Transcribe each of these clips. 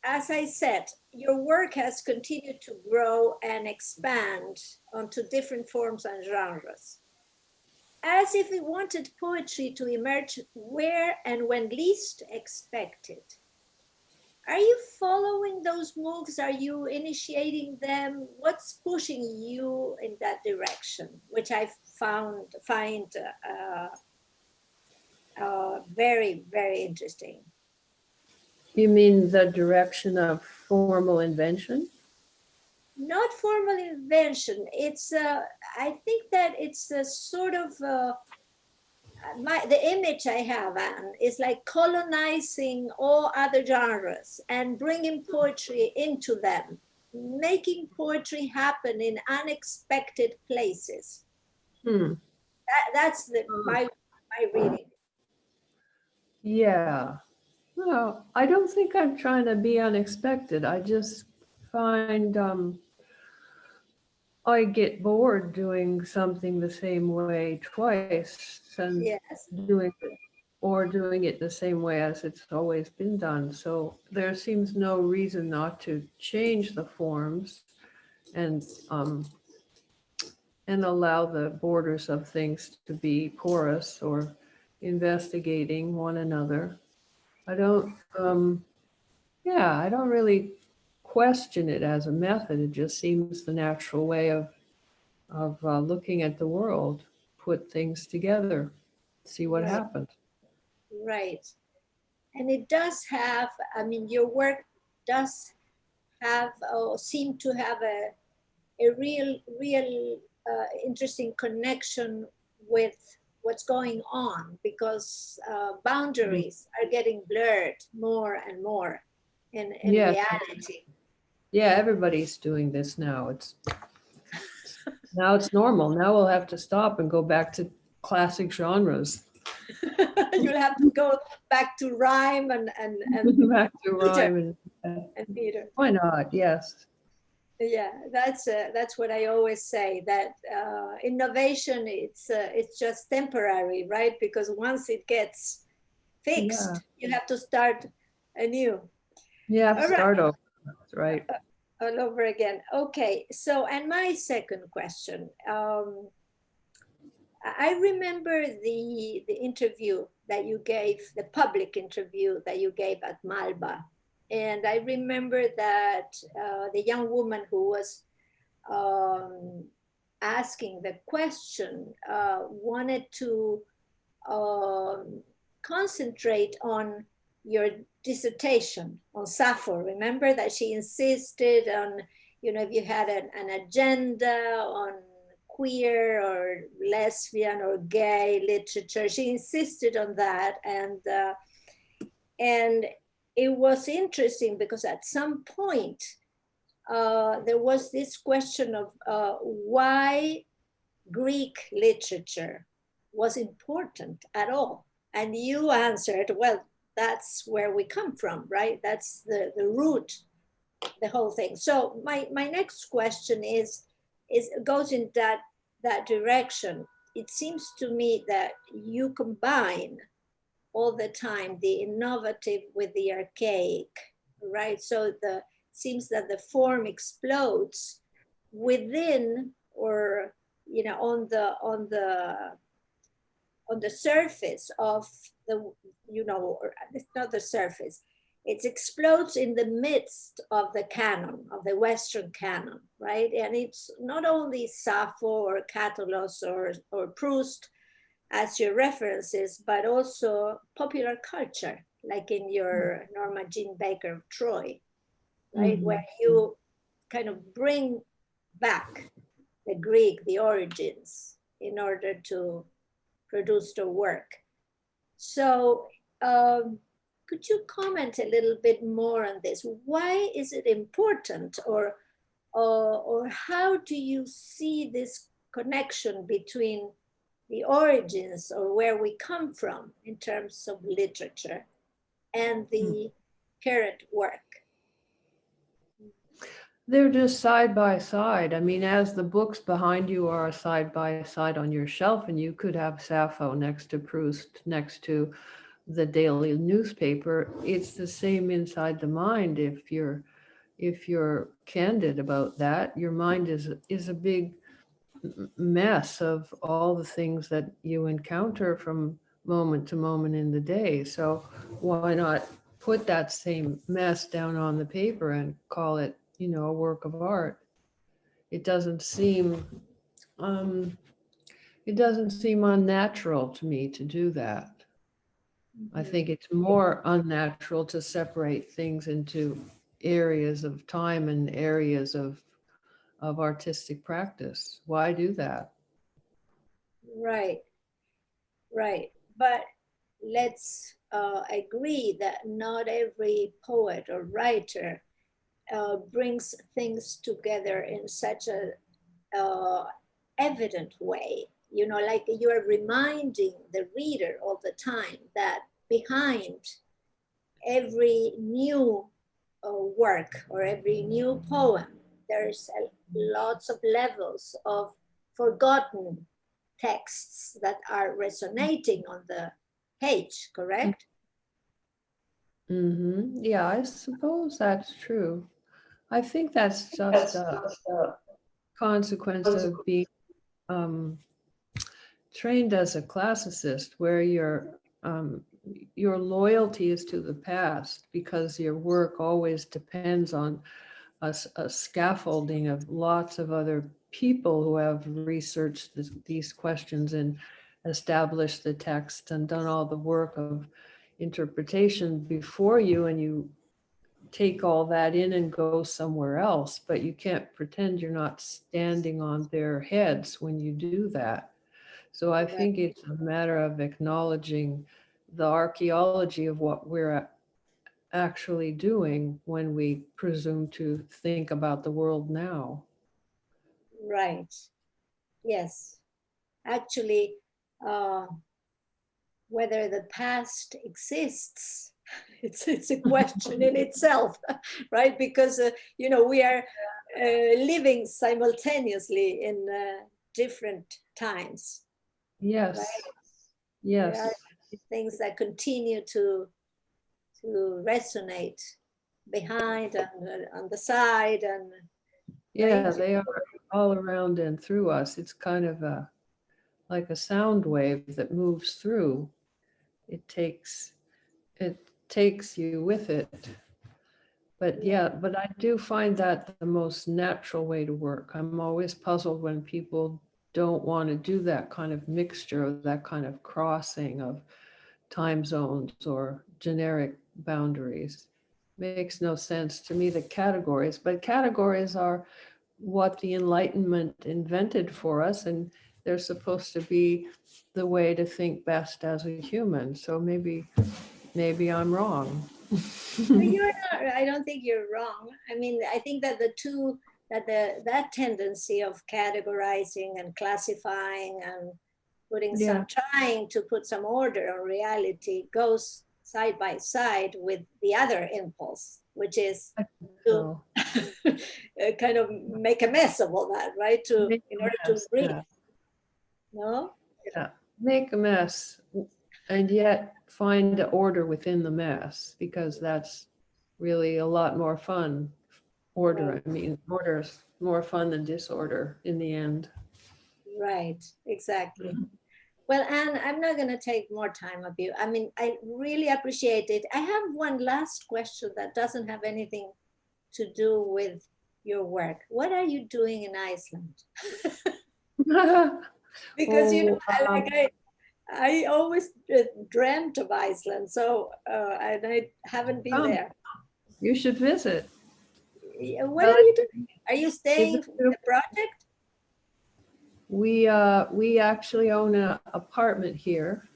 as I said, your work has continued to grow and expand onto different forms and genres, as if it wanted poetry to emerge where and when least expected. Are you following those moves? Are you initiating them? What's pushing you in that direction, which I find very, very interesting. You mean the direction of formal invention? Not formal invention. It's I think that it's a sort of the image I have, Anne, is like colonizing all other genres and bringing poetry into them, making poetry happen in unexpected places. That's my reading. Yeah. Well, I don't think I'm trying to be unexpected. I just find I get bored doing something the same way twice and Yes. doing it the same way as it's always been done. So there seems no reason not to change the forms and allow the borders of things to be porous or investigating one another. I don't really question it as a method. It just seems the natural way of looking at the world, put things together, see what happens. Right. And it does have, I mean, your work does have, or seem to have a real interesting connection with what's going on, because boundaries are getting blurred more and more in reality. Yeah, everybody's doing this now. Now it's normal. Now we'll have to stop and go back to classic genres. You'll have to go back to rhyme and back to rhyme and meter. Why not? Yes. Yeah, that's what I always say, that innovation, it's just temporary, right? Because once it gets fixed, you have to start anew. Yeah, start over. That's right. All over again. Okay, so, and my second question, I remember the interview that you gave, the public interview that you gave at Malba. And I remember that the young woman who was asking the question wanted to concentrate on your dissertation on Sappho. Remember that she insisted on, you know, if you had an agenda on queer or lesbian or gay literature, she insisted on that. And it was interesting because at some point there was this question of why Greek literature was important at all. And you answered, well, that's where we come from, right? That's the root, the whole thing. So my next question goes in that direction. It seems to me that you combine all the time the innovative with the archaic, right? So it seems that the form explodes within, or you know, on the surface of the, you know, or it's not the surface, it explodes in the midst of the canon, of the Western canon, right? And it's not only Sappho or Catullus or Proust as your references, but also popular culture, like in your Norma Jean Baker of Troy, right? Where you kind of bring back the Greek, the origins, in order to produce the work. So could you comment a little bit more on this? Why is it important, or how do you see this connection between the origins, or where we come from in terms of literature, and the current work? They're just side by side. I mean, as the books behind you are side by side on your shelf, and you could have Sappho next to Proust, next to the daily newspaper, it's the same inside the mind. If you're candid about that, your mind is a big mess of all the things that you encounter from moment to moment in the day. So why not put that same mess down on the paper and call it, a work of art? It doesn't seem um, unnatural to me to do that. I think it's more unnatural to separate things into areas of time and areas of artistic practice. Why do that? Right, right. But let's agree that not every poet or writer brings things together in such a evident way. Like you're reminding the reader all the time that behind every new work or every new poem, there's lots of levels of forgotten texts that are resonating on the page, correct? Mm-hmm. Yeah, I suppose that's true. I think that's just a consequence of being trained as a classicist, where your loyalty is to the past because your work always depends on a scaffolding of lots of other people who have researched these questions and established the text and done all the work of interpretation before you, and you take all that in and go somewhere else, but you can't pretend you're not standing on their heads when you do that. So I think it's a matter of acknowledging the archaeology of what we're actually doing when we presume to think about the world now. Right. Yes. Actually, whether the past exists, it's a question in itself, right? Because we are living simultaneously in different times. Yes. Right? Yes. There are things that continue to resonate behind and on the side, and Yeah, right? they are all around and through us. It's kind of like a sound wave that moves through. It takes you with it. But yeah, but I do find that the most natural way to work. I'm always puzzled when people don't want to do that kind of mixture, of that kind of crossing of time zones or generic boundaries. Makes no sense to me, the categories, but categories are what the Enlightenment invented for us, and they're supposed to be the way to think best as a human. So maybe I'm wrong. You're not, I don't think you're wrong. I mean, I think that that tendency of categorizing and classifying and Yeah. trying to put some order on reality goes side by side with the other impulse, which is to kind of make a mess of all that, right? In order to read. Yeah. No? Yeah, make a mess and yet find the order within the mess, because that's really a lot more fun. Order, I mean, order is more fun than disorder in the end. Right, exactly. Well, Anne, I'm not going to take more time of you. I mean, I really appreciate it. I have one last question that doesn't have anything to do with your work. What are you doing in Iceland? Because I always dreamt of Iceland, so and I haven't been there. You should visit. What are you doing? Are you staying for the project? We actually own an apartment here.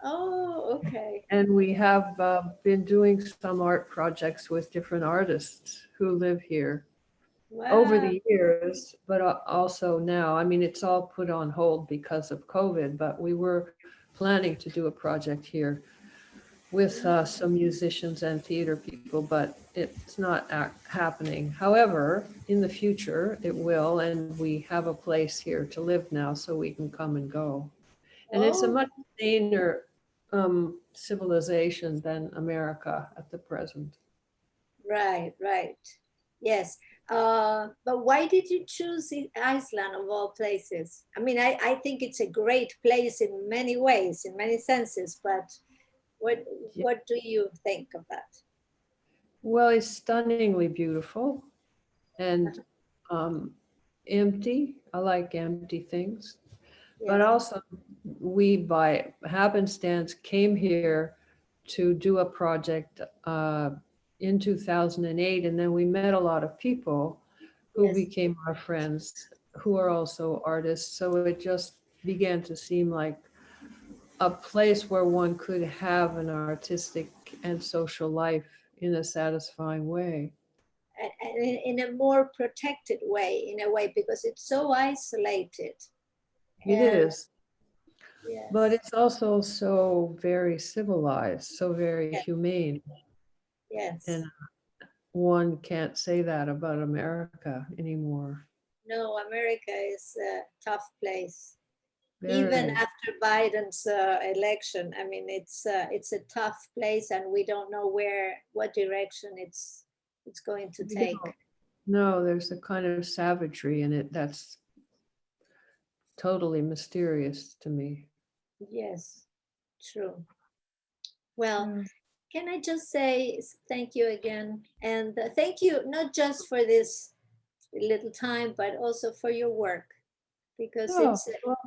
Oh, okay. And we have been doing some art projects with different artists who live here. Wow. Over the years, but also now. I mean, it's all put on hold because of COVID, but we were planning to do a project here with some musicians and theater people, but it's not happening. However, in the future, it will, and we have a place here to live now, so we can come and go. And it's a much saner civilization than America at the present. Right, right. Yes. But why did you choose Iceland of all places? I mean, I think it's a great place in many ways, in many senses, but what do you think of that? Well, it's stunningly beautiful and empty. I like empty things. But Yes, also, we, by happenstance, came here to do a project in 2008, and then we met a lot of people who yes, became our friends, who are also artists. So it just began to seem like a place where one could have an artistic and social life in a satisfying way. and in a more protected way, in a way, because it's so isolated. It And is, but yes, it's also so very civilized, so very yes, humane. yes. And one can't say that about America anymore. No, America is a tough place. Even Very. after Biden's election, I mean, it's a tough place, and we don't know what direction it's going to We take. don't. No, there's a kind of savagery in it that's totally mysterious to me. Yes, true. Well, Yeah. can I just say thank you again, and thank you not just for this little time, but also for your work, because Oh, well,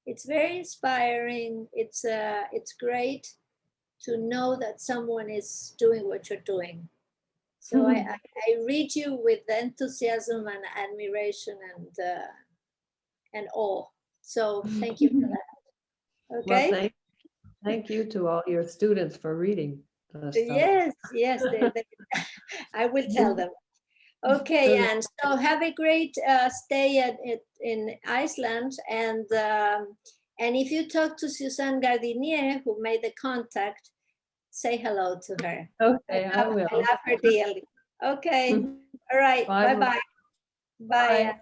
it's very inspiring. It's great to know that someone is doing what you're doing. So I read you with enthusiasm and admiration and awe. So thank you for that. well, Okay. thank you to all your students for reading the stuff. Yes, yes. I will tell them. Okay, So, and so have a great stay in Iceland, and if you talk to Suzanne Gardinier, who made the contact, say hello to her. okay, I will. I love her dearly. Okay, all right. Bye. Bye bye. Bye. Bye.